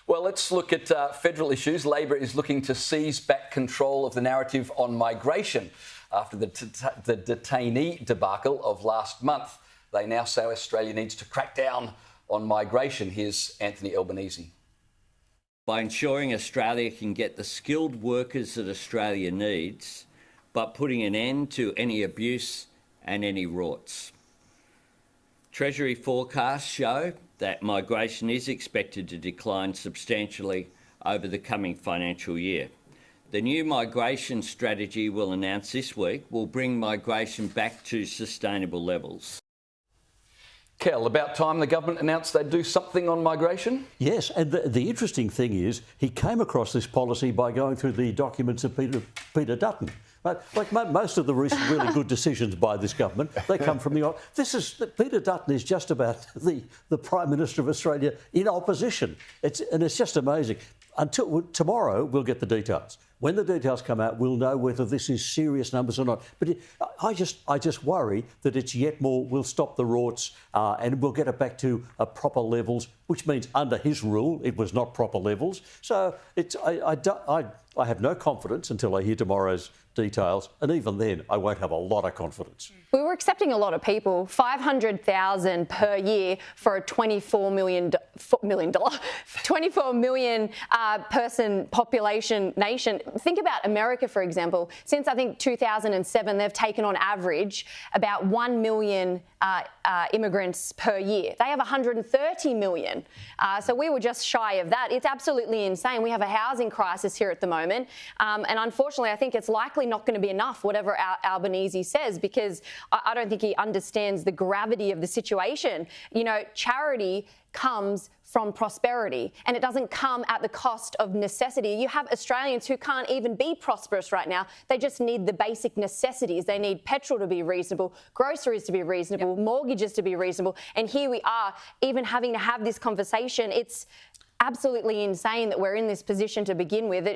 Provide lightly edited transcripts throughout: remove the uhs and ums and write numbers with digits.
Well, let's look at federal issues. Labor is looking to seize back control of the narrative on migration after the detainee debacle of last month. They now say Australia needs to crack down on migration. Here's Anthony Albanese. By ensuring Australia can get the skilled workers that Australia needs, but putting an end to any abuse and any rorts. Treasury forecasts show that migration is expected to decline substantially over the coming financial year. The new migration strategy we'll announce this week will bring migration back to sustainable levels. Kel, about time the government announced they'd do something on migration? Yes, and the interesting thing is he came across this policy by going through the documents of Peter Dutton. Like most of the recent really good decisions by this government, they come from the... Peter Dutton is just about the Prime Minister of Australia in opposition. It's just amazing. Until tomorrow, we'll get the details. When the details come out, we'll know whether this is serious numbers or not. But I just worry that it's yet more. We'll stop the rorts and we'll get it back to proper levels, which means under his rule it was not proper levels. So I have no confidence until I hear tomorrow's details, and even then I won't have a lot of confidence. We were accepting a lot of people, 500,000 per year for a 24 million person population nation. Think about America, for example. Since I think 2007, they've taken on average about 1 million immigrants per year. They have 130 million. So we were just shy of that. It's absolutely insane. We have a housing crisis here at the moment. And unfortunately, I think it's likely not going to be enough, whatever Albanese says, because I don't think he understands the gravity of the situation. You know, charity comes from prosperity, and it doesn't come at the cost of necessity. You have Australians who can't even be prosperous right now. They just need the basic necessities. They need petrol to be reasonable, groceries to be reasonable, mortgages to be reasonable. And here we are, even having to have this conversation. It's absolutely insane that we're in this position to begin with.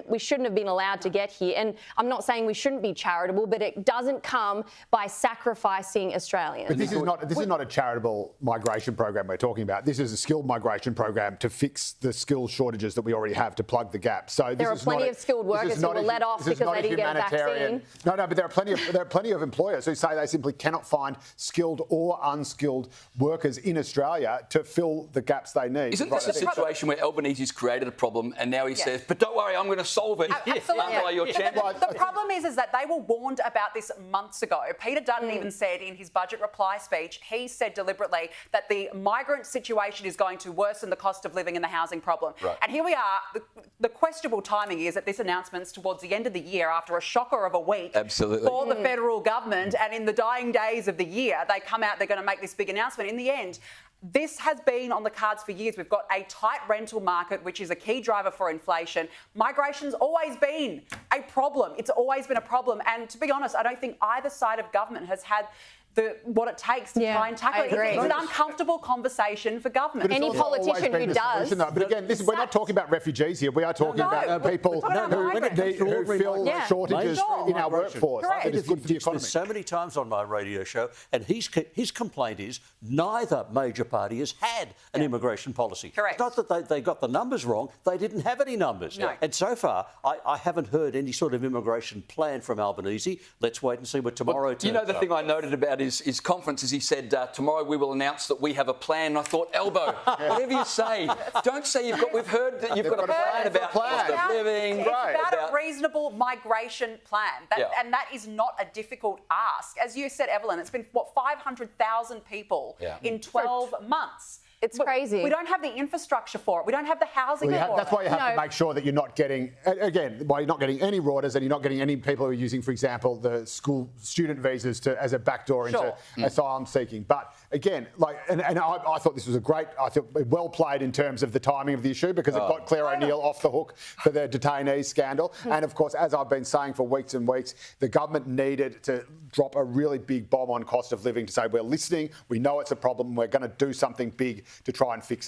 We shouldn't have been allowed to get here. And I'm not saying we shouldn't be charitable, but it doesn't come by sacrificing Australians. But this is not a charitable migration program we're talking about. This is a skilled migration program to fix the skills shortages that we already have, to plug the gap. So there are plenty of skilled workers who were let off because they didn't get a vaccine. No, but there are plenty of employers who say they simply cannot find skilled or unskilled workers in Australia to fill the gaps they need. Isn't this a situation where Albanese's created a problem and now he says, but don't worry, I'm going to solve it. Absolutely. Your champion. The problem is that they were warned about this months ago. Peter Dutton even said in his budget reply speech, he said deliberately that the migrant situation is going to worsen the cost of living and the housing problem. Right. And here we are. The questionable timing is that this announcement's towards the end of the year after a shocker of a week for the federal government, and in the dying days of the year, they come out, they're going to make this big announcement. In the end, this has been on the cards for years. We've got a tight rental market, which is a key driver for inflation. Migration's always been a problem. It's always been a problem. And to be honest, I don't think either side of government has had what it takes to try and tackle it. It's an uncomfortable conversation for government. Any politician who does. But again, we're not talking about refugees here. We are talking about people who fill shortages in our workforce. It is good for the economy. So many times on my radio show, and his complaint is neither major party has had an immigration policy. Correct. It's not that they got the numbers wrong. They didn't have any numbers. No. And so far, I haven't heard any sort of immigration plan from Albanese. Let's wait and see what tomorrow turns up. You know, the thing I noted about his conference is he said, tomorrow we will announce that we have a plan. And I thought, Elbow, whatever you say, don't say we've heard that you've got a plan about cost of living. It's about a reasonable migration plan. And that is not a difficult ask. As you said, Evelyn, it's been, 500,000 people in 12 months. It's crazy. We don't have the infrastructure for it. We don't have the housing for it. That's why you have to make sure that you're not getting, again, why you're not getting any rorders and you're not getting any people who are using, for example, the school student visas as a backdoor into asylum seeking. But again, I thought this was well played in terms of the timing of the issue, because it got Claire O'Neill off the hook for the detainees scandal. And of course, as I've been saying for weeks and weeks, the government needed to drop a really big bomb on cost of living to say, we're listening, we know it's a problem, we're going to do something big to try and fix it.